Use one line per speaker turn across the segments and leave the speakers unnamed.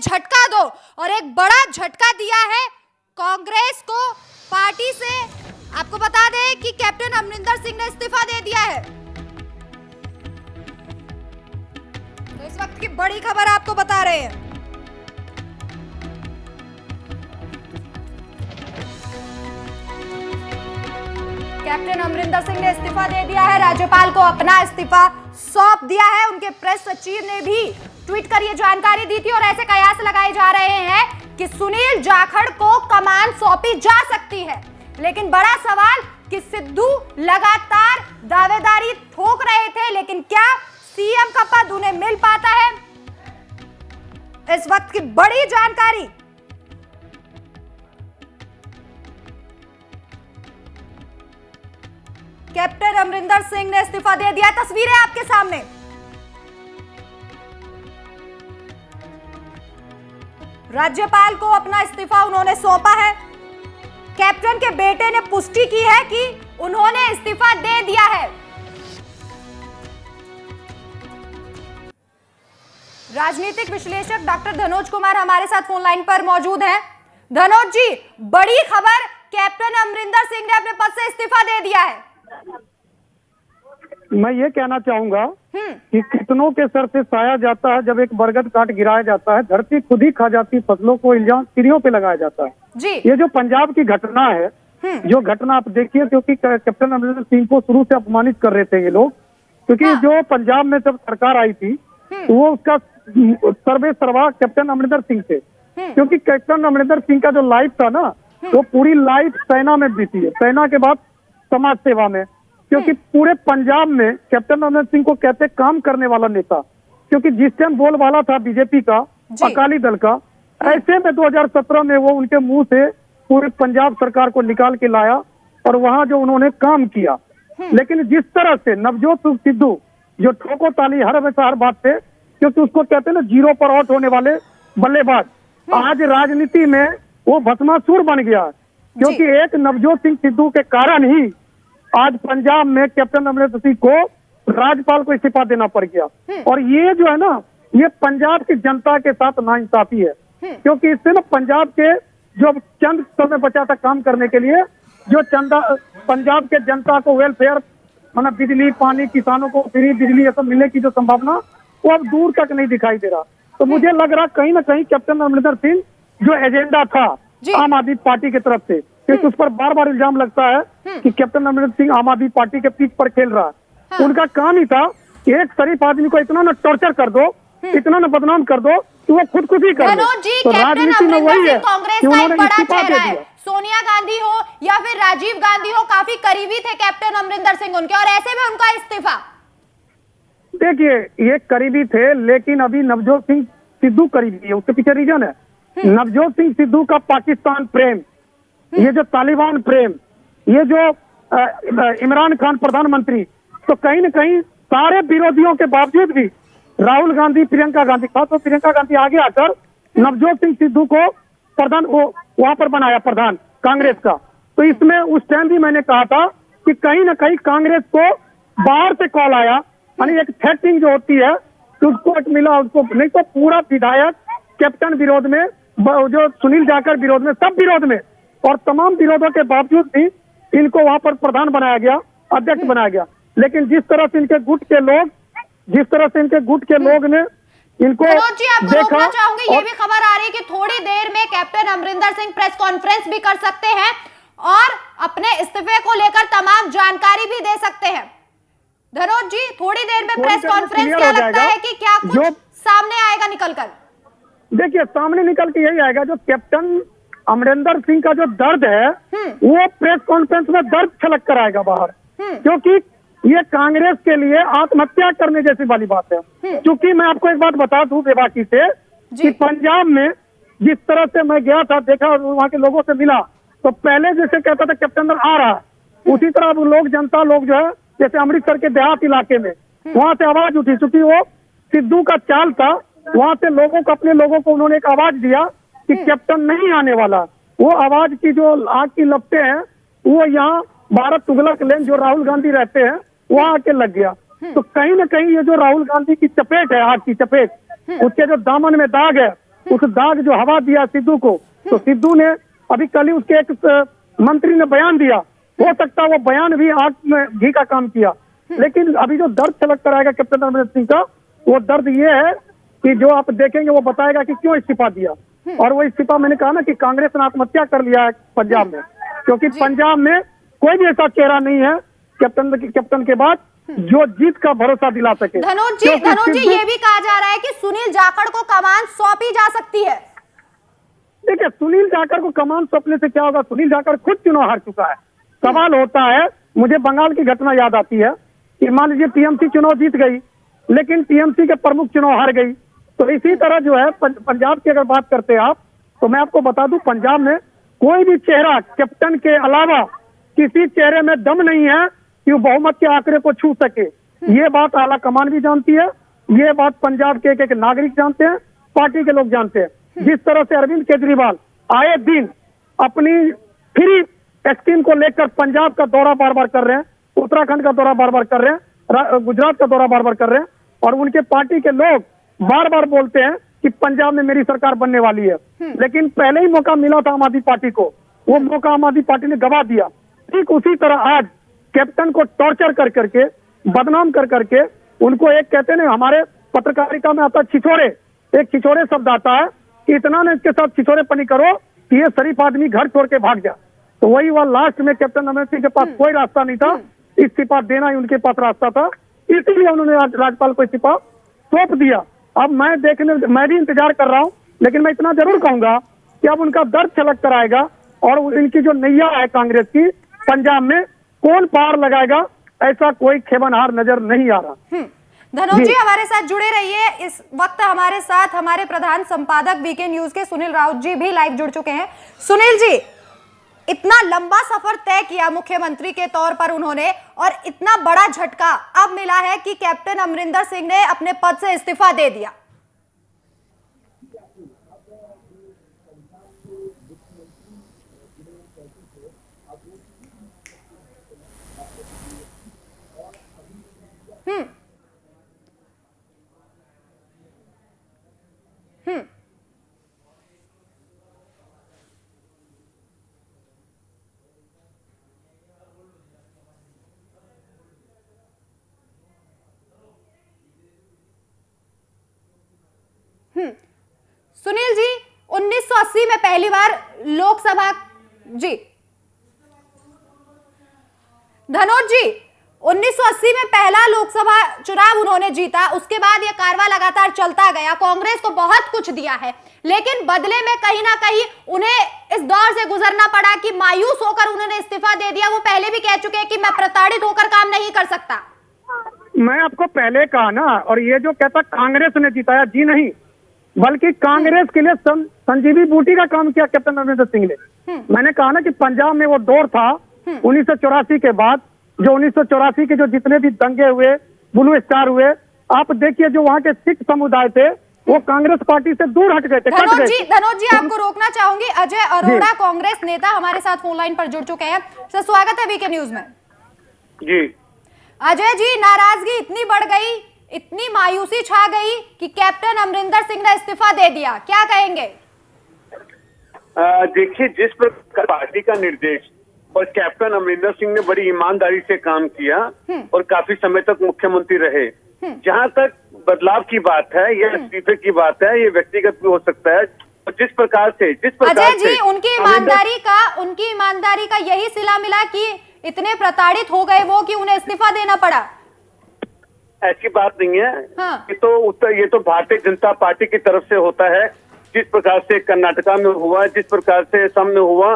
झटका दो, और एक बड़ा झटका दिया है कांग्रेस को पार्टी से। आपको बता दें कि कैप्टन अमरिंदर सिंह ने इस्तीफा दे दिया है। तो इस वक्त की बड़ी खबर आपको बता रहे हैं। कैप्टन अमरिंदर सिंह ने इस्तीफा दे दिया है, राज्यपाल को अपना इस्तीफा सौंप दिया है। उनके प्रेस सचिव ने भी ट्वीट कर ये जानकारी दी थी और ऐसे कयास लगाए जा रहे हैं कि सुनील जाखड़ को कमान सौंपी जा सकती है। लेकिन बड़ा सवाल कि सिद्धू लगातार दावेदारी ठोक रहे थे, लेकिन क्या सीएम का पद उन्हें मिल पाता है? इस वक्त की बड़ी जानकारी। कैप्टन अमरिंदर सिंह ने इस्तीफा दे दिया। तस्वीरें आपके सामने। राज्यपाल को अपना इस्तीफा उन्होंने सौंपा है। कैप्टन के बेटे ने पुष्टि की है कि उन्होंने इस्तीफा दे दिया है। राजनीतिक विश्लेषक डॉक्टर धनोज कुमार हमारे साथ फोन लाइन पर मौजूद हैं। धनोज जी, बड़ी खबर, कैप्टन अमरिंदर सिंह ने अपने पद से इस्तीफा दे दिया है।
मैं ये कहना चाहूंगा कि कितनों के सर से साया जाता है जब एक बरगद काट गिराया जाता है, धरती खुद ही खा जाती, फसलों को इल्जाम चिड़ियों पे लगाया जाता है
जी।
ये जो पंजाब की घटना है, जो घटना आप देखिए, क्योंकि कैप्टन अमरिंदर सिंह को शुरू से अपमानित कर रहे थे ये लोग, क्योंकि जो पंजाब में जब सरकार आई थी तो वो उसका सर्वे सर्वा कैप्टन अमरिंदर सिंह थे, क्योंकि कैप्टन अमरिंदर सिंह का जो लाइफ था ना, वो पूरी लाइफ सेना में बीती है, सेना के बाद समाज सेवा में, क्योंकि पूरे पंजाब में कैप्टन अमरिंदर सिंह को कहते काम करने वाला नेता, क्योंकि जिस टाइम बोलबाला था बीजेपी का, अकाली दल का, ऐसे में 2017 में वो उनके मुंह से पूरे पंजाब सरकार को निकाल के लाया और वहां जो उन्होंने काम किया। लेकिन जिस तरह से नवजोत सिद्धू जो ठोको ताली हर हमेशा हर बात पे, क्योंकि उसको कहते हैं ना जीरो पर आउट होने वाले बल्लेबाज, आज राजनीति में वो भस्मासुर बन गया, क्योंकि एक नवजोत सिंह सिद्धू के कारण ही आज पंजाब में कैप्टन अमरिंदर सिंह को राज्यपाल को इस्तीफा देना पड़ गया। और ये जो है ना, ये पंजाब की जनता के साथ नाइंसाफी है, क्योंकि इससे ना पंजाब के जो चंद समय बचा था काम करने के लिए, जो चंदा पंजाब के जनता को वेलफेयर, मतलब बिजली पानी, किसानों को फ्री बिजली, ये सब मिलने की जो संभावना, वो अब दूर तक नहीं दिखाई दे रहा। तो मुझे लग रहा कहीं ना कहीं कैप्टन अमरिंदर सिंह जो एजेंडा था आम आदमी पार्टी की तरफ से, क्योंकि उस पर बार बार इल्जाम लगता है कि कैप्टन अमरिंदर सिंह आम आदमी पार्टी के पीठ पर खेल रहा है। उनका काम ही था कि एक शरीफ आदमी को इतना न टॉर्चर कर दो, इतना न बदनाम कर दो कि वो खुदकुशी कर दो।
तो राजनीति में वही है कि उन्होंने इस्तीफा दे दिया। सोनिया गांधी हो या फिर राजीव गांधी हो, काफी करीबी थे कैप्टन अमरिंदर सिंह उनके, और ऐसे में उनका इस्तीफा।
देखिए, ये करीबी थे, लेकिन अभी नवजोत सिंह सिद्धू करीबी है, उसके पीछे रीजन है नवजोत सिंह सिद्धू का पाकिस्तान प्रेम, ये जो तालिबान प्रेम, ये जो इमरान खान प्रधानमंत्री, तो कहीं न कहीं सारे विरोधियों के बावजूद भी राहुल गांधी, प्रियंका गांधी, खासतौर प्रियंका गांधी आगे आकर नवजोत सिंह सिद्धू को प्रधान वहां पर बनाया, प्रधान कांग्रेस का। तो इसमें उस टाइम भी मैंने कहा था कि कहीं ना कहीं कांग्रेस को बाहर से कॉल आया, यानी एक थ्रेटिंग जो होती है तो उसको मिला, उसको नहीं तो पूरा विधायक कैप्टन विरोध में, जो सुनील जाखड़ विरोध में, सब विरोध में, और तमाम विरोधों के बावजूद भी इनको वहां पर प्रधान बनाया गया, अध्यक्ष बनाया गया। लेकिन जिस तरह से इनके गुट के लोग ने इनको
देखा, चाहूंगी ये भी खबर आ रही है कि थोड़ी देर में captain Amarinder Singh press conference भी कर सकते हैं और अपने इस्तीफे को लेकर तमाम जानकारी भी दे सकते हैं। धनोज जी, थोड़ी देर में प्रेस कॉन्फ्रेंस, क्या लगता है कि क्या कुछ सामने आएगा निकलकर?
देखिए, सामने निकल के यही आएगा, जो कैप्टन अमरिंदर सिंह का जो दर्द है वो प्रेस कॉन्फ्रेंस में दर्द छलक कर आएगा बाहर, क्योंकि ये कांग्रेस के लिए आत्महत्या करने जैसी वाली बात है। क्योंकि मैं आपको एक बात बता दूं बेबाकी से कि पंजाब में जिस तरह से मैं गया था, देखा, वहाँ के लोगों से मिला, तो पहले जैसे कहता था कैप्टन आ रहा है, उसी तरह अब लोग, जनता लोग जो है, जैसे अमृतसर के देहात इलाके में वहां से आवाज उठी, चूंकि वो सिद्धू का चाल था, वहां से लोगों को, अपने लोगों को उन्होंने एक आवाज दिया कि कैप्टन नहीं आने वाला। वो आवाज की जो आग की लपटें हैं वो यहाँ भारत तुगलक लेन जो राहुल गांधी रहते हैं वहां आके लग गया। तो कहीं ना कहीं ये जो राहुल गांधी की चपेट है, आग की चपेट, उसके जो दामन में दाग है, उस दाग जो हवा दिया सिद्धू को, तो सिद्धू ने अभी कल ही उसके एक मंत्री ने बयान दिया, हो सकता है वो बयान भी आग में घी का काम किया। लेकिन अभी जो दर्द छलक कर आएगा कैप्टन अमरिंदर सिंह का, वो दर्द ये है कि जो आप देखेंगे वो बताएगा कि क्यों इस्तीफा दिया। और वो इस्तीफा, मैंने कहा ना कि कांग्रेस ने आत्महत्या कर लिया है पंजाब में, क्योंकि पंजाब में कोई भी ऐसा चेहरा नहीं है कैप्टन के बाद जो जीत का भरोसा दिला सके।
धनोज जी ये भी कहा जा रहा है कि सुनील जाखड़ को कमान सौंपी जा सकती है।
देखिए, सुनील जाखड़ को कमान सौंपने से क्या होगा? सुनील जाखड़ खुद चुनाव हार चुका है। सवाल होता है, मुझे बंगाल की घटना याद आती है कि मान लीजिए टीएमसी चुनाव जीत गई, लेकिन टीएमसी के प्रमुख चुनाव हार गई। तो इसी तरह जो है पंजाब की अगर बात करते हैं आप, तो मैं आपको बता दूं, पंजाब में कोई भी चेहरा कैप्टन के अलावा किसी चेहरे में दम नहीं है कि वो बहुमत के आंकड़े को छू सके। ये बात आला कमान भी जानती है, ये बात पंजाब के एक नागरिक जानते हैं, पार्टी के लोग जानते हैं। जिस तरह से अरविंद केजरीवाल आए दिन अपनी फ्री स्कीम को लेकर पंजाब का दौरा बार बार कर रहे हैं, उत्तराखंड का दौरा बार बार कर रहे हैं, गुजरात का दौरा बार बार कर रहे हैं, और उनके पार्टी के लोग बार बार बोलते हैं कि पंजाब में मेरी सरकार बनने वाली है। लेकिन पहले ही मौका मिला था आम आदमी पार्टी को, वो मौका आम आदमी पार्टी ने गवा दिया। ठीक उसी तरह आज कैप्टन को टॉर्चर कर करके, बदनाम कर करके, उनको एक कहते हैं हमारे पत्रकारिता में आता छिछोरे, एक छिछोरे शब्द आता है कि इतना ने इसके साथ छिछोरेपनी करो कि ये शरीफ आदमी घर छोड़ के भाग जा। तो वही वह लास्ट में कैप्टन अमरिंदर सिंह के पास कोई रास्ता नहीं था, इस्तीफा देना ही उनके पास रास्ता था, इसलिए उन्होंने राज्यपाल को इस्तीफा सौंप दिया। अब मैं भी इंतजार कर रहा हूं, लेकिन मैं इतना जरूर कहूंगा कि अब उनका दर्द छलक कर आएगा, और इनकी जो नैया है कांग्रेस की पंजाब में, कौन पार लगाएगा, ऐसा कोई खेमनहार नजर नहीं आ रहा।
धनोज जी हमारे साथ जुड़े रहिए। इस वक्त हमारे साथ हमारे प्रधान संपादक वीके न्यूज के सुनील राउत जी भी लाइव जुड़ चुके हैं। सुनील जी, इतना लंबा सफर तय किया मुख्यमंत्री के तौर पर उन्होंने, और इतना बड़ा झटका अब मिला है कि कैप्टन अमरिंदर सिंह ने अपने पद से इस्तीफा दे दिया। सुनील जी, 1980 में पहली बार लोकसभा, जी धनोज जी, 1980 में पहला लोकसभा चुनाव उन्होंने जीता, उसके बाद यह कारवा लगातार चलता गया, कांग्रेस को बहुत कुछ दिया है, लेकिन बदले में कहीं ना कहीं उन्हें इस दौर से गुजरना पड़ा कि मायूस होकर उन्होंने इस्तीफा दे दिया। वो पहले भी कह चुके हैं कि मैं प्रताड़ित होकर काम नहीं कर सकता।
मैं आपको पहले कहा ना, और ये जो कहता कांग्रेस ने जिताया, जी नहीं, बल्कि कांग्रेस के लिए संजीवी बूटी का काम किया कैप्टन अमरिंदर सिंह ने। मैंने कहा ना कि पंजाब में वो दौर था 1984 के बाद, जो 1984 के जो जितने भी दंगे हुए, ब्लू स्टार हुए, आप देखिए जो वहाँ के सिख समुदाय थे वो कांग्रेस पार्टी से दूर हट गए थे, कट गए।
धनोज जी आपको रोकना चाहूंगी, अजय अरोड़ा कांग्रेस नेता हमारे साथ फोन लाइन पर जुड़ चुके हैं। सर स्वागत है वीके न्यूज में।
जी
अजय जी, नाराजगी इतनी बढ़ गई, इतनी मायूसी छा गई कि कैप्टन अमरिंदर सिंह ने इस्तीफा दे दिया, क्या कहेंगे?
देखिए, जिस प्रकार पार्टी का निर्देश और कैप्टन अमरिंदर सिंह ने बड़ी ईमानदारी से काम किया और काफी समय तक मुख्यमंत्री रहे। जहां तक बदलाव की बात है या इस्तीफे की बात है, ये व्यक्तिगत भी हो सकता है। और जिस प्रकार
अजय जी, उनकी ईमानदारी का यही सिला मिला कि इतने प्रताड़ित हो गए वो कि उन्हें इस्तीफा देना पड़ा।
ऐसी बात नहीं है।
हाँ।
ये तो भारतीय जनता पार्टी की तरफ से होता है। जिस प्रकार से कर्नाटका में हुआ, जिस प्रकार से असम में हुआ,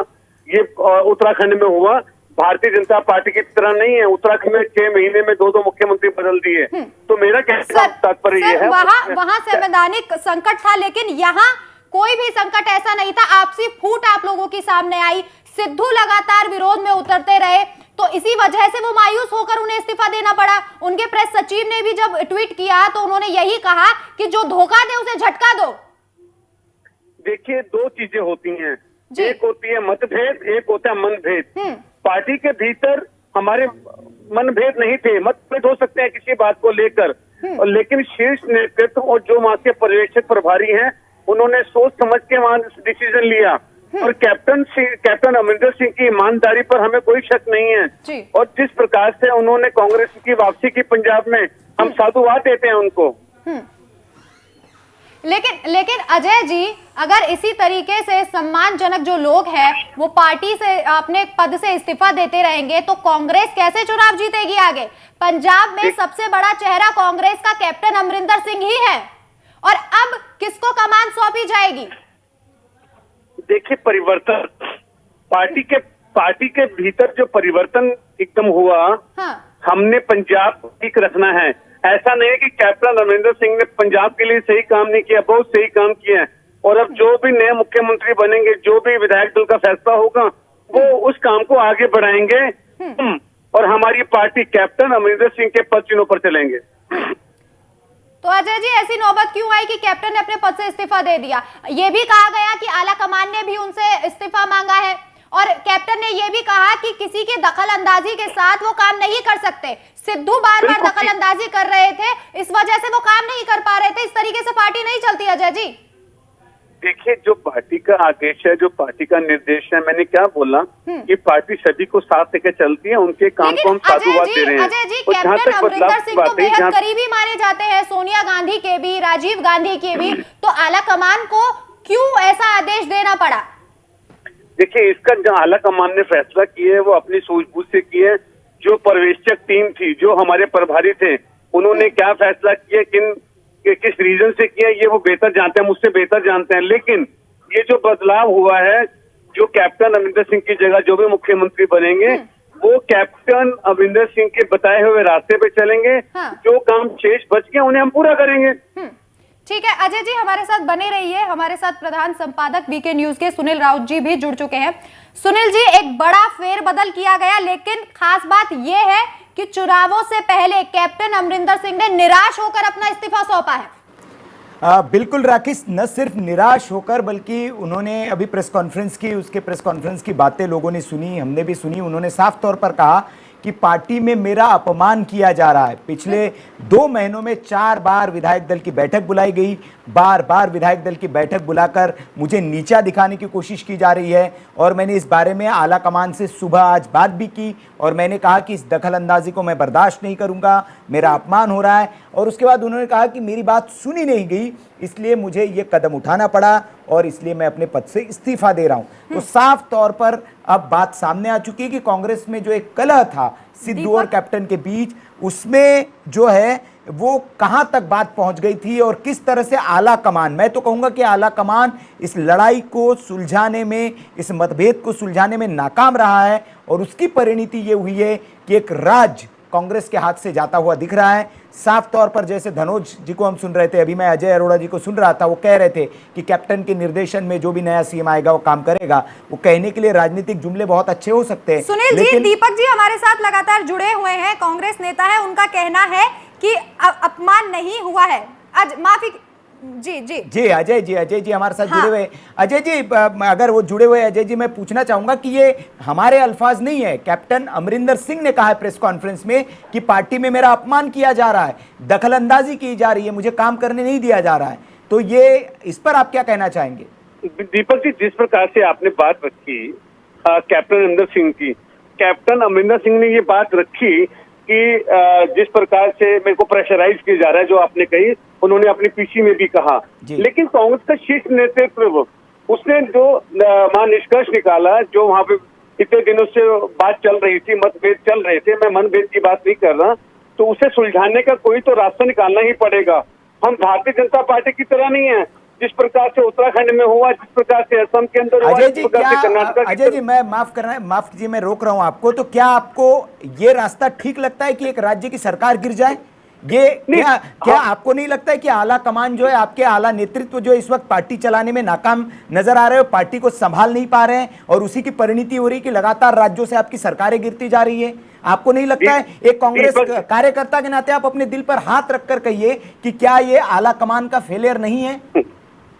ये उत्तराखंड में हुआ, भारतीय जनता पार्टी की तरह नहीं है। उत्तराखंड में 6 महीने में 2 मुख्यमंत्री बदल दिए। तो मेरा कहने का तात्पर्य ये है,
वहाँ संवैधानिक संकट था, लेकिन यहाँ कोई भी संकट ऐसा नहीं था। आपसी फूट आप लोगों की सामने आई, सिद्धू लगातार विरोध में उतरते रहे, तो इसी वजह से वो मायूस होकर उन्हें इस्तीफा देना पड़ा। उनके प्रेस सचिव ने भी जब ट्वीट किया तो उन्होंने यही कहा कि जो धोखा दे उसे झटका दो।
देखिए, 2 चीजें होती हैं, एक होती है मतभेद, एक होता है मनभेद। पार्टी के भीतर हमारे मनभेद नहीं थे, मतभेद हो सकते हैं किसी बात को लेकर, और लेकिन शीर्ष नेतृत्व और जो वहां के पर्यवेक्षक प्रभारी हैं, उन्होंने सोच समझ के वहां डिसीजन लिया। और कैप्टन अमरिंदर सिंह की ईमानदारी पर हमें कोई शक नहीं है। और जिस प्रकार से उन्होंने कांग्रेस की वापसी की पंजाब में, हम साधुवाद देते हैं उनको।
लेकिन अजय जी, अगर इसी तरीके से सम्मानजनक जो लोग हैं वो पार्टी से अपने पद से इस्तीफा देते रहेंगे तो कांग्रेस कैसे चुनाव जीतेगी आगे? पंजाब में सबसे बड़ा चेहरा कांग्रेस का कैप्टन अमरिंदर सिंह ही है, और अब किसको कमान सौंपी जाएगी?
देखिए, परिवर्तन पार्टी के भीतर जो परिवर्तन एकदम हुआ, हमने पंजाब को ठीक रखना है। ऐसा नहीं है कि कैप्टन अमरिंदर सिंह ने पंजाब के लिए सही काम नहीं किया, बहुत सही काम किया है। और अब जो भी नए मुख्यमंत्री बनेंगे, जो भी विधायक दल का फैसला होगा, वो उस काम को आगे बढ़ाएंगे और हमारी पार्टी कैप्टन अमरिंदर सिंह के पद चिन्हों पर चलेंगे।
तो अजय जी, ऐसी नौबत क्यों आई कि कैप्टन ने अपने पद से इस्तीफा दे दिया? ये भी कहा गया कि आला कमान ने भी उनसे इस्तीफा मांगा है, और कैप्टन ने ये भी कहा कि किसी की दखल अंदाजी के साथ वो काम नहीं कर सकते। सिद्धू बार बार दखल अंदाजी कर रहे थे, इस वजह से वो काम नहीं कर पा रहे थे। इस तरीके से पार्टी नहीं चलती अजय जी।
देखिए, जो पार्टी का आदेश है, जो पार्टी का निर्देश है, मैंने क्या बोला कि पार्टी सभी को साथ लेकर चलती है, उनके काम को हम साधुवाद दे रहे हैं।
अजय जी, कैप्टन अमरिंदर सिंह तो बेहद करीबी माने जाते हैं, सोनिया गांधी के भी, राजीव गांधी के भी, तो आला कमान को क्यों ऐसा आदेश देना पड़ा?
देखिए, इसका जो आला कमान ने फैसला किया है वो अपनी सूझबूझ से किया है। जो पर्यवेक्षक टीम थी, जो हमारे प्रभारी थे, उन्होंने क्या फैसला किया, किस रीजन से किया, ये वो बेहतर जानते हैं, मुझसे बेहतर जानते हैं। लेकिन ये जो बदलाव हुआ है, जो कैप्टन अमरिंदर सिंह की जगह जो भी मुख्यमंत्री बनेंगे, वो कैप्टन अमरिंदर सिंह के बताए हुए रास्ते पे चलेंगे। जो काम शेष बच गया उन्हें हम पूरा करेंगे।
ठीक है अजय जी, हमारे साथ बने रहिए। हमारे साथ प्रधान संपादक वीके न्यूज के सुनील राउत जी भी जुड़ चुके हैं। सुनील जी, एक बड़ा फेरबदल किया गया, लेकिन खास बात यह है कि चुनावों से पहले कैप्टन अमरिंदर सिंह ने निराश होकर अपना इस्तीफा सौंपा है।
बिल्कुल राकेश, न सिर्फ निराश होकर बल्कि उन्होंने अभी प्रेस कॉन्फ्रेंस की, उसके प्रेस कॉन्फ्रेंस की बातें लोगों ने सुनी, हमने भी सुनी। उन्होंने साफ तौर पर कहा कि पार्टी में मेरा अपमान किया जा रहा है। पिछले 2 महीनों में 4 बार विधायक दल की बैठक बुलाई गई, बार बार विधायक दल की बैठक बुलाकर मुझे नीचा दिखाने की कोशिश की जा रही है। और मैंने इस बारे में आला कमान से सुबह आज बात भी की और मैंने कहा कि इस दखल अंदाजी को मैं बर्दाश्त नहीं करूंगा, मेरा अपमान हो रहा है। और उसके बाद उन्होंने कहा कि मेरी बात सुनी नहीं गई, इसलिए मुझे ये कदम उठाना पड़ा और इसलिए मैं अपने पद से इस्तीफा दे रहा हूं। तो साफ तौर पर अब बात सामने आ चुकी है कि कांग्रेस में जो एक कलह था सिद्धू और कैप्टन के बीच, उसमें जो है वो कहां तक बात पहुंच गई थी और किस तरह से आला कमान, मैं तो कहूंगा कि आला कमान इस लड़ाई को सुलझाने में, इस मतभेद को सुलझाने में नाकाम रहा है। और उसकी परिणति ये हुई है कि एक राज्य कांग्रेस के हाथ से जाता हुआ दिख रहा है। साफ तौर पर जैसे धनोज जी को हम सुन रहे थे, अभी मैं अजय अरोड़ा जी को सुन रहा था, वो कह रहे थे कि कैप्टन के निर्देशन में जो भी नया सीएम आएगा वो काम करेगा। वो कहने के लिए राजनीतिक जुमले बहुत अच्छे हो सकते हैं।
सुनील जी, दीपक जी हमारे साथ लगातार जुड़े हुए हैं, कांग्रेस नेता है, उनका कहना है कि अपमान नहीं हुआ है। माफी जी
अजय जी हमारे साथ जुड़े हुए। अजय जी, अगर वो जुड़े हुए, अजय जी मैं पूछना चाहूंगा कि ये हमारे अल्फाज नहीं है, कैप्टन अमरिंदर सिंह ने कहा है प्रेस कॉन्फ्रेंस में कि पार्टी में मेरा अपमान किया जा रहा है, दखल अंदाजी की जा रही है, मुझे काम करने नहीं दिया जा रहा है। तो ये इस पर आप क्या कहना चाहेंगे?
दीपक जी, जिस प्रकार से आपने बात रखी कैप्टन अमरिंदर सिंह की, कैप्टन अमरिंदर सिंह ने ये बात रखी कि जिस प्रकार से मेरे को प्रेशराइज किया जा रहा है, जो आपने कही, उन्होंने अपनी पीसी में भी कहा। लेकिन कांग्रेस का शीर्ष नेतृत्व, उसने जो वहां निष्कर्ष निकाला, जो वहां पे इतने दिनों से बात चल रही थी, मतभेद चल रहे थे, मैं मनभेद की बात नहीं कर रहा, तो उसे सुलझाने का कोई तो रास्ता निकालना ही पड़ेगा। हम भारतीय जनता पार्टी की तरह नहीं है, जिस प्रकार से उत्तराखंड में हुआ, जिस प्रकार से असम के अंदर हुआ,
अजय जी मैं माफ कीजिए, मैं रोक रहा हूं आपको। तो क्या आपको ये रास्ता ठीक लगता है कि एक राज्य की सरकार गिर जाए? ये क्या आपको नहीं लगता है कि आला कमान जो है, आपके आला नेतृत्व जो इस वक्त पार्टी चलाने में नाकाम नजर आ रहे हो, पार्टी को संभाल नहीं पा रहे हैं और उसी की परिणति हो रही है कि लगातार राज्यों से आपकी सरकारें गिरती जा रही है? आपको नहीं लगता है, एक कांग्रेस कार्यकर्ता के नाते आप अपने दिल पर हाथ रखकर कहिए कि क्या ये आला कमान का फेलियर नहीं है?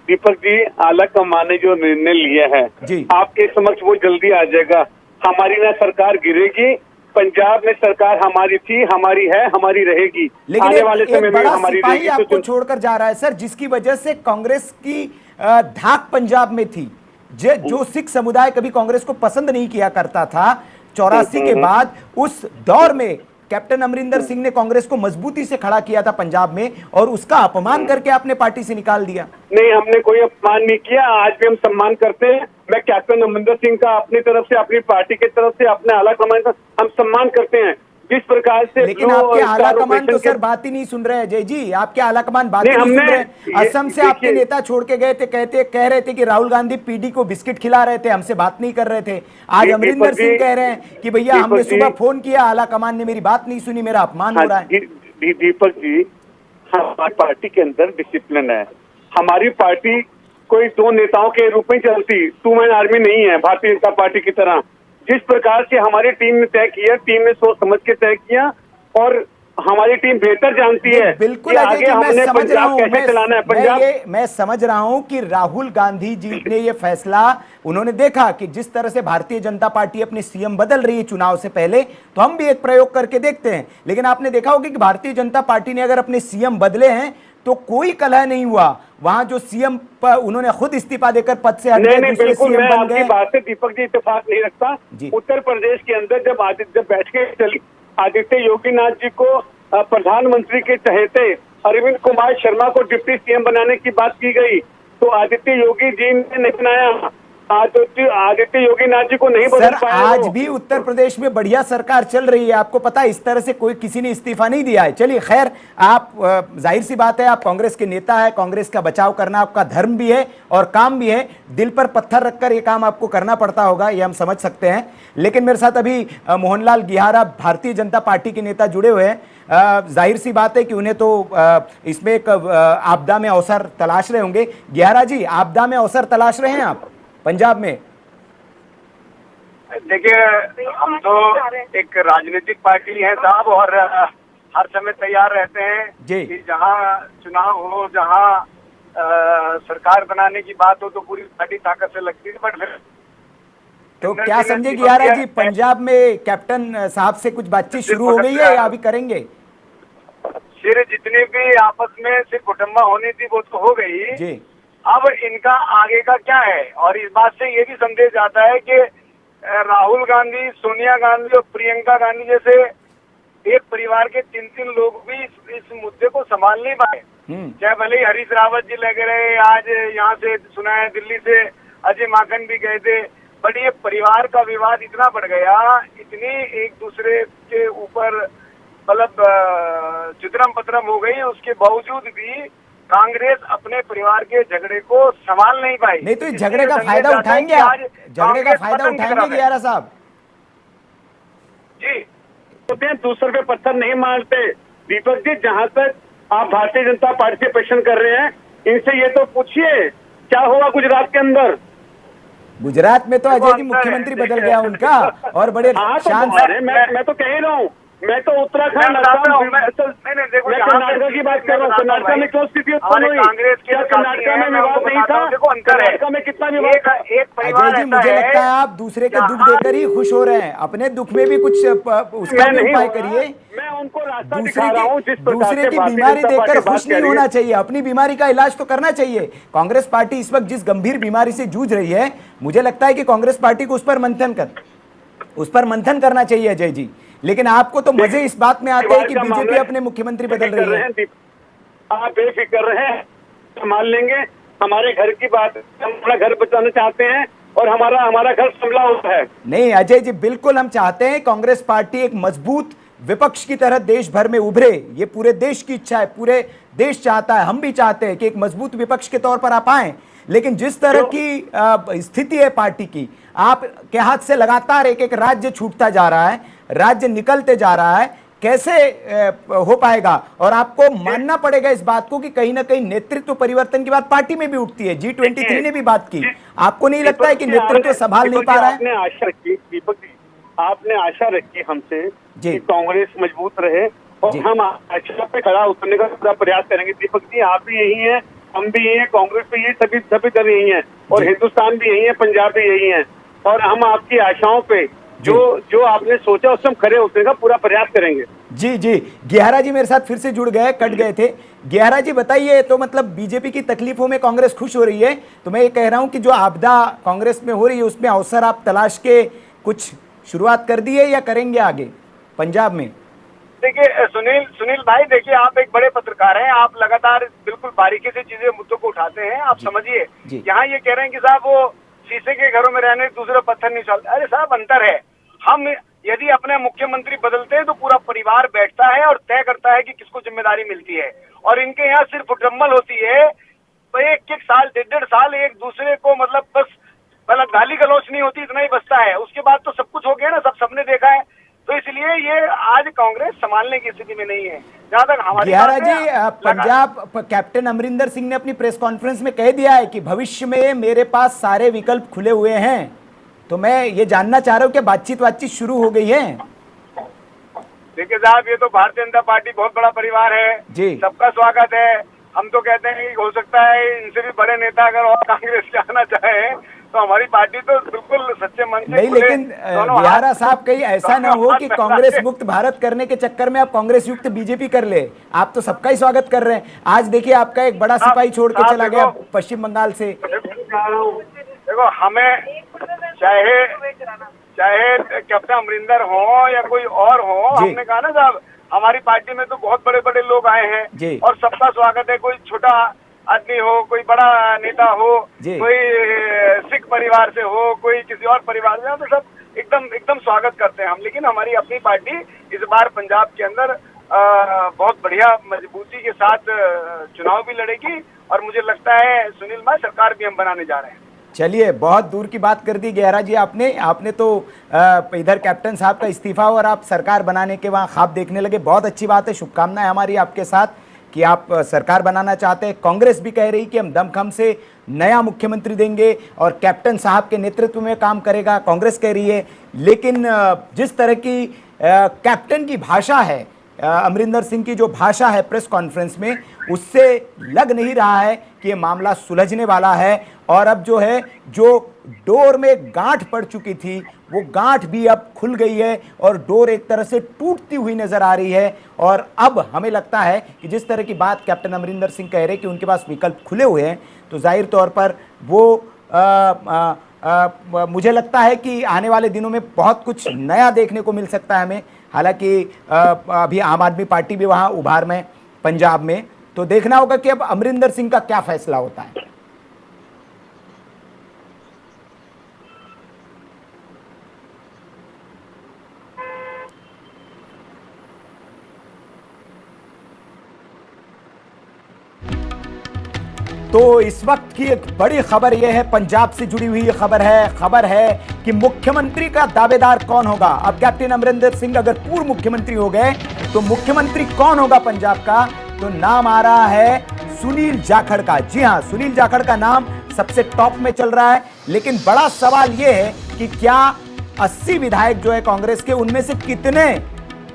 दीपक जी, आला कमान ने जो निर्णय लिया है आपके समक्ष वो जल्दी आ जाएगा। हमारी ना सरकार गिरेगी, पंजाब में सरकार हमारी थी, हमारी है, हमारी रहेगी।
लेकिन
आने वाले समय में हमारी
रहेगी। आपको छोड़कर जा रहा है सर, जिसकी वजह से कांग्रेस की धाक पंजाब में थी, जो सिख समुदाय कभी कांग्रेस को पसंद नहीं किया करता था, 84 के बाद उस दौर में कैप्टन अमरिंदर सिंह ने कांग्रेस को मजबूती से खड़ा किया था पंजाब में, और उसका अपमान करके आपने पार्टी से निकाल दिया।
नहीं, हमने कोई अपमान नहीं किया, आज भी हम सम्मान करते हैं। मैं कैप्टन अमरिंदर सिंह का अपनी तरफ से, अपनी पार्टी की तरफ से, अपने आला कमान का हम सम्मान करते हैं। जिस प्रकार से,
लेकिन आपके आला कमान तो सर बात ही नहीं सुन रहे हैं जय जी, आपके आला कमान बात ही नहीं सुन रहे। असम से आपके नेता छोड़ के गए थे, कह रहे थे कि राहुल गांधी पीडी को बिस्किट खिला रहे थे, हमसे बात नहीं कर रहे थे। आज अमरिंदर सिंह कह रहे हैं कि भैया हमने सुबह फोन किया, आला कमान ने मेरी बात नहीं सुनी, मेरा अपमान हो रहा है।
दीपक जी, हमारी पार्टी के अंदर डिसिप्लिन है। हमारी पार्टी कोई दो नेताओं के रूप में चलती, टू मैन आर्मी नहीं है भारतीय जनता पार्टी की तरह। जिस प्रकार से हमारी टीम ने तय किया, टीम ने सोच समझ के तय किया, और हमारी टीम बेहतर जानती है
बिल्कुल
आगे हमने पंजाब कैसे चलाना है। पंजाब
मैं समझ रहा हूं कि राहुल गांधी जी ने ये फैसला, उन्होंने देखा कि जिस तरह से भारतीय जनता पार्टी अपने सीएम बदल रही है चुनाव से पहले, तो हम भी एक प्रयोग करके देखते हैं। लेकिन आपने देखा होगा कि भारतीय जनता पार्टी ने अगर अपने सीएम बदले हैं तो कोई कलह नहीं हुआ। वहां जो सीएम उन्होंने खुद इस्तीफा देकर पद से हट गए, दूसरे सीएम बन गए।
बात से दीपक जी इत्तेफाक नहीं रखता। उत्तर प्रदेश के अंदर जब बैठ के चली आदित्य योगी नाथ जी को प्रधानमंत्री के चहेते अरविंद कुमार शर्मा को डिप्टी सीएम बनाने की बात की गई, तो आदित्य योगी जी ने नहीं बनाया, आदित्य योगी नाथ जी को नहीं बदल पाया।
आज भी उत्तर प्रदेश में बढ़िया सरकार चल रही है, आपको पता है, इस तरह से कोई किसी ने इस्तीफा नहीं दिया है। चलिए खैर, आप जाहिर सी बात है आप कांग्रेस के नेता है, कांग्रेस का बचाव करना आपका धर्म भी है और काम भी है, दिल पर पत्थर रखकर ये काम आपको करना पड़ता होगा, ये हम समझ सकते हैं। लेकिन मेरे साथ अभी मोहनलाल गिहारा भारतीय जनता पार्टी के नेता जुड़े हुए हैं। जाहिर सी बात है कि उन्हें तो इसमें एक आपदा में अवसर तलाश रहे होंगे। गिहारा जी, आपदा में अवसर तलाश रहे हैं आप पंजाब में?
देखिए, हम तो एक राजनीतिक पार्टी है साहब, और हर समय तैयार रहते हैं कि जहां चुनाव हो, जहां सरकार बनाने की बात हो, तो पूरी पार्टी ताकत से लगती है। बट
तो क्या समझे गिहारा जी, पंजाब में कैप्टन साहब से कुछ बातचीत शुरू हो गई है या अभी करेंगे?
फिर जितनी भी आपस में सिर्फ कुटुंबा होनी थी वो तो हो गई
जी।
अब इनका आगे का क्या है? और इस बात से ये भी संदेश आता है कि राहुल गांधी, सोनिया गांधी और प्रियंका गांधी जैसे एक परिवार के 3-3 लोग भी इस मुद्दे को संभाल नहीं पाए। चाहे भले ही हरीश रावत जी लगे रहे, आज यहाँ से सुना है दिल्ली से अजय माकन भी गए थे, बट ये परिवार का विवाद इतना बढ़ गया, इतनी एक दूसरे के ऊपर मतलब चित्रम पत्रम हो गई, उसके बावजूद भी कांग्रेस अपने परिवार के झगड़े को संभाल नहीं पाई।
नहीं तो इस झगड़े का फायदा उठाएंगे आप? झगड़े का फायदा उठाएंगे गिहारा साहब?
जी, होते हैं दूसरे पे पत्थर नहीं मारते। दीपक जी, जहां तक आप भारतीय जनता पार्टी से प्रश्न कर रहे हैं, इनसे ये तो पूछिए क्या हुआ गुजरात के अंदर।
गुजरात में तो अजय जी मुख्यमंत्री बदल गया उनका, और बड़े शान से।
मैं तो कह ही रहा हूँ, मैं तो उत्तराखंड कर्नाटक की बात कर रहा हूँ। कर्नाटक में क्यों स्थिति उत्पन्न हुई? क्या कर्नाटक में विवाद नहीं था? कर्नाटक में कितना विवाद था?
अजय जी, मुझे लगता है आप दूसरे के दुख देकर ही खुश हो रहे हैं, अपने दुख में भी कुछ उसका भी उपाय करिए।
मैं उनको रास्ता दिखा रहा हूँ।
दूसरे की बीमारी देखकर खुश नहीं होना चाहिए, अपनी बीमारी का इलाज तो करना चाहिए। कांग्रेस पार्टी इस वक्त जिस गंभीर बीमारी से जूझ रही है, मुझे लगता है कि कांग्रेस पार्टी को उस पर मंथन करना चाहिए अजय जी। लेकिन आपको तो मजे इस बात में आते हैं कि बीजेपी अपने मुख्यमंत्री बदल रही है।
आप बेफिक्र रहें, संभाल लेंगे। हमारे घर की बात, हम अपना घर बचाना चाहते हैं और हमारा घर संभला हुआ है।
नहीं अजय जी, बिल्कुल हम चाहते हैं कांग्रेस पार्टी एक मजबूत विपक्ष की तरह देश भर में उभरे, ये पूरे देश की इच्छा है, पूरे देश चाहता है, हम भी चाहते हैं कि एक मजबूत विपक्ष के तौर पर आप आए। लेकिन जिस तरह की स्थिति है पार्टी की, आपके हाथ से लगातार एक राज्य छूटता जा रहा है, राज्य निकलते जा रहा है, कैसे हो पाएगा? और आपको मानना पड़ेगा इस बात को कि कहीं ना कहीं नेतृत्व परिवर्तन की बात पार्टी में भी उठती है। G23 ने भी बात की। आपको नहीं लगता है कि नेतृत्व संभाल नहीं पा रहा है?
आपने आशा रखी दीपक जी, आपने आशा रखी हमसे कि कांग्रेस मजबूत रहे और हम आशा पे खड़ा उतरने का पूरा प्रयास करेंगे। दीपक जी, आप भी यही हैं, हम भी यही हैं, कांग्रेस पे ये सभी दल यही हैं, और हिंदुस्तान भी यही है, पंजाब भी यही है। और हम आपकी आशाओं पे जो आपने सोचा उससे हम खड़े उतरने का पूरा प्रयास करेंगे।
जी जी, गेहरा जी मेरे साथ फिर से जुड़ गए, कट गए थे। गेहरा जी बताइए, तो मतलब बीजेपी की तकलीफों में कांग्रेस खुश हो रही है, तो मैं ये कह रहा हूं कि जो आपदा कांग्रेस में हो रही है उसमें अवसर आप तलाश के कुछ शुरुआत कर दी है या करेंगे आगे पंजाब में?
देखिए सुनील भाई, देखिए आप एक बड़े पत्रकार हैं, आप लगातार बिल्कुल बारीकी से चीजें मुद्दों को उठाते हैं। आप समझिए, यहाँ ये कह रहे हैं कि साहब वो शीशे के घरों में रहने दूसरे पत्थर नहीं चलते। अरे साहब अंतर है। हम यदि अपने मुख्यमंत्री बदलते हैं तो पूरा परिवार बैठता है और तय करता है कि किसको जिम्मेदारी मिलती है, और इनके यहाँ सिर्फ ड्रम्मल होती है। तो एक साल 1.5 साल एक दूसरे को बस गाली गलौच नहीं होती, इतना ही बचता है। उसके बाद तो सब कुछ हो गया ना, सबने देखा है। तो इसलिए ये आज कांग्रेस संभालने की स्थिति में नहीं है। जहां तक हमारी
गेहरा जी, पंजाब कैप्टन अमरिंदर सिंह ने अपनी प्रेस कॉन्फ्रेंस में कह दिया है कि भविष्य में मेरे पास सारे विकल्प खुले हुए हैं। तो मैं ये जानना चाह रहा हूँ कि बातचीत शुरू हो गई है?
देखिए साहब, ये तो भारतीय जनता पार्टी बहुत बड़ा परिवार है जी, सबका स्वागत है। हम तो कहते हैं कि हो सकता है इनसे भी बड़े नेता अगर और कांग्रेस से आना चाहे तो हमारी पार्टी तो बिल्कुल सच्चे मन से
नहीं। लेकिन गेहरा साहब, कहीं ऐसा ना हो कि कांग्रेस मुक्त भारत करने के चक्कर में आप कांग्रेस युक्त बीजेपी कर ले। आप तो सबका ही स्वागत कर रहे हैं। आज देखिए आपका एक बड़ा सिपाही छोड़ के चला गया पश्चिम बंगाल से।
देखो, हमें चाहे कैप्टन अमरिंदर हो या कोई और हो, हमने कहा ना साहब, हमारी पार्टी में तो बहुत बड़े बड़े लोग आए हैं और सबका स्वागत है। कोई छोटा आदमी हो, कोई बड़ा नेता हो, कोई सिख परिवार से हो, कोई किसी और परिवार से हो, तो सब एकदम स्वागत करते हैं हम। लेकिन हमारी अपनी पार्टी इस बार पंजाब के अंदर बहुत बढ़िया मजबूती के साथ चुनाव भी लड़ेगी, और मुझे लगता है सुनील भाई, सरकार भी हम बनाने जा रहे हैं।
चलिए, बहुत दूर की बात कर दी गेहरा जी आपने तो इधर कैप्टन साहब का इस्तीफा और आप सरकार बनाने के वहाँ ख्वाब देखने लगे। बहुत अच्छी बात है, शुभकामनाएं हमारी आपके साथ कि आप सरकार बनाना चाहते हैं। कांग्रेस भी कह रही कि हम दमखम से नया मुख्यमंत्री देंगे और कैप्टन साहब के नेतृत्व में काम करेगा, कांग्रेस कह रही है। लेकिन जिस तरह की कैप्टन की भाषा है, अमरिंदर सिंह की जो भाषा है प्रेस कॉन्फ्रेंस में, उससे लग नहीं रहा है कि ये मामला सुलझने वाला है। और अब जो डोर में गांठ पड़ चुकी थी, वो गांठ भी अब खुल गई है और डोर एक तरह से टूटती हुई नजर आ रही है। और अब हमें लगता है कि जिस तरह की बात कैप्टन अमरिंदर सिंह कह रहे हैं कि उनके पास विकल्प खुले हुए हैं, तो जाहिर तौर पर वो मुझे लगता है कि आने वाले दिनों में बहुत कुछ नया देखने को मिल सकता है हमें। हालांकि अभी आम आदमी पार्टी भी वहाँ उभार में पंजाब में, तो देखना होगा कि अब अमरिंदर सिंह का क्या फैसला होता है। तो इस वक्त की एक बड़ी खबर यह है, पंजाब से जुड़ी हुई खबर है कि मुख्यमंत्री का दावेदार कौन होगा। अब कैप्टन अमरिंदर सिंह अगर पूर्व मुख्यमंत्री हो गए तो मुख्यमंत्री कौन होगा पंजाब का? तो नाम आ रहा है सुनील जाखड़ का। जी हां, सुनील जाखड़ का नाम सबसे टॉप में चल रहा है। लेकिन बड़ा सवाल यह है कि क्या 80 विधायक जो है कांग्रेस के, उनमें से कितने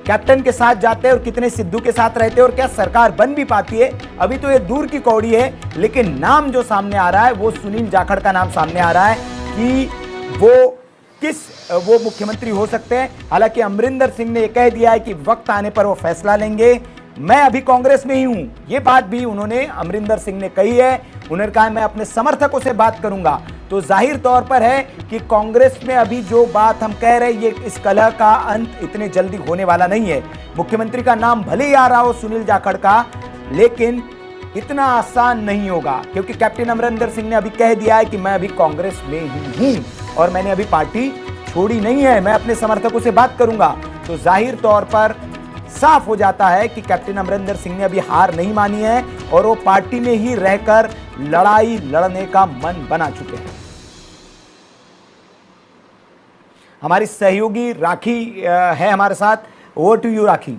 कैप्टन के साथ जाते हैं और कितने सिद्धू के साथ रहते हैं, और क्या सरकार बन भी पाती है? अभी तो ये दूर की कौड़ी है, लेकिन नाम जो सामने आ रहा है वो सुनील जाखड़ का नाम सामने आ रहा है कि वो मुख्यमंत्री हो सकते हैं। हालांकि अमरिंदर सिंह ने कह दिया है कि वक्त आने पर वो फैसला लेंगे। मैं अभी कांग्रेस में ही हूं, ये बात भी उन्होंने, अमरिंदर सिंह ने कही है। उन्होंने कहा मैं अपने समर्थकों से बात करूंगा। तो जाहिर तौर पर है कि कांग्रेस में अभी जो बात हम कह रहे हैं, ये इस कलह का अंत इतने जल्दी होने वाला नहीं है। मुख्यमंत्री का नाम भले ही आ रहा हो सुनील जाखड़ का, लेकिन इतना आसान नहीं होगा, क्योंकि कैप्टन अमरिंदर सिंह ने अभी कह दिया है कि मैं अभी कांग्रेस में ही हूं और मैंने अभी पार्टी छोड़ी नहीं है, मैं अपने समर्थकों से बात करूंगा। तो जाहिर तौर पर साफ हो जाता है कि कैप्टन अमरिंदर सिंह ने अभी हार नहीं मानी है और वो पार्टी में ही रहकर लड़ाई लड़ने का मन बना चुके हैं। हमारी सहयोगी राखी है हमारे साथ। ओवर टू यू राखी।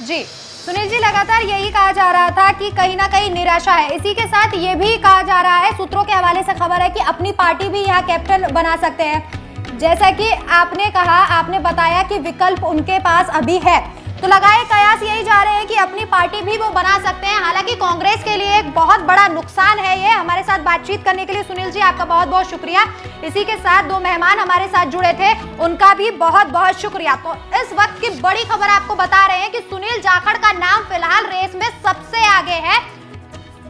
जी सुनील जी, लगातार यही कहा जा रहा था कि कहीं ना कहीं निराशा है। इसी के साथ ये भी कहा जा रहा है, सूत्रों के हवाले से खबर है कि अपनी पार्टी भी यहाँ कैप्टन बना सकते हैं। जैसा कि आपने कहा, आपने बताया कि विकल्प उनके पास अभी है, तो लगाए कयास यही जा रहे हैं कि अपनी पार्टी भी वो बना सकते हैं। हालांकि कांग्रेस के लिए एक बहुत बड़ा नुकसान है ये। हमारे साथ बातचीत करने के लिए सुनील जी आपका बहुत बहुत शुक्रिया। इसी के साथ दो मेहमान हमारे साथ जुड़े थे, उनका भी बहुत बहुत शुक्रिया। तो इस वक्त की बड़ी खबर आपको बता रहे हैं कि सुनील जाखड़ का नाम फिलहाल रेस में सबसे आगे है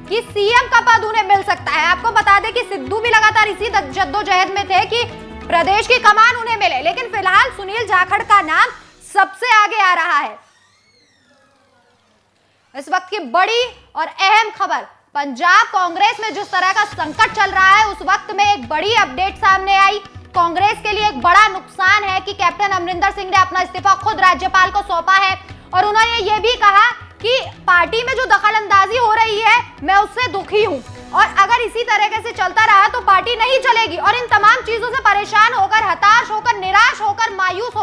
कि सीएम का पद उन्हें मिल सकता है। आपको बता दें कि सिद्धू भी लगातार इसी जद्दोजहद में थे कि प्रदेश की कमान उन्हें मिले, लेकिन फिलहाल सुनील जाखड़ का नाम सबसे आगे आ रहा है। इस वक्त की बड़ी और अहम खबर, पंजाब कांग्रेस में जिस तरह का संकट चल रहा है, उस वक्त में एक बड़ी अपडेट सामने आई। कांग्रेस के लिए एक बड़ा नुकसान है कि कैप्टन अमरिंदर सिंह ने अपना इस्तीफा खुद राज्यपाल को सौंपा है और उन्होंने ये भी कहा कि पार्टी में जो दखलंदाजी हो रही है मैं उससे दुखी हूं और अगर इसी तरीके से चलता रहा तो पार्टी नहीं चलेगी और इन तमाम चीजों से परेशान होकर, हताश होकर, निराश होकर, मायूस होकर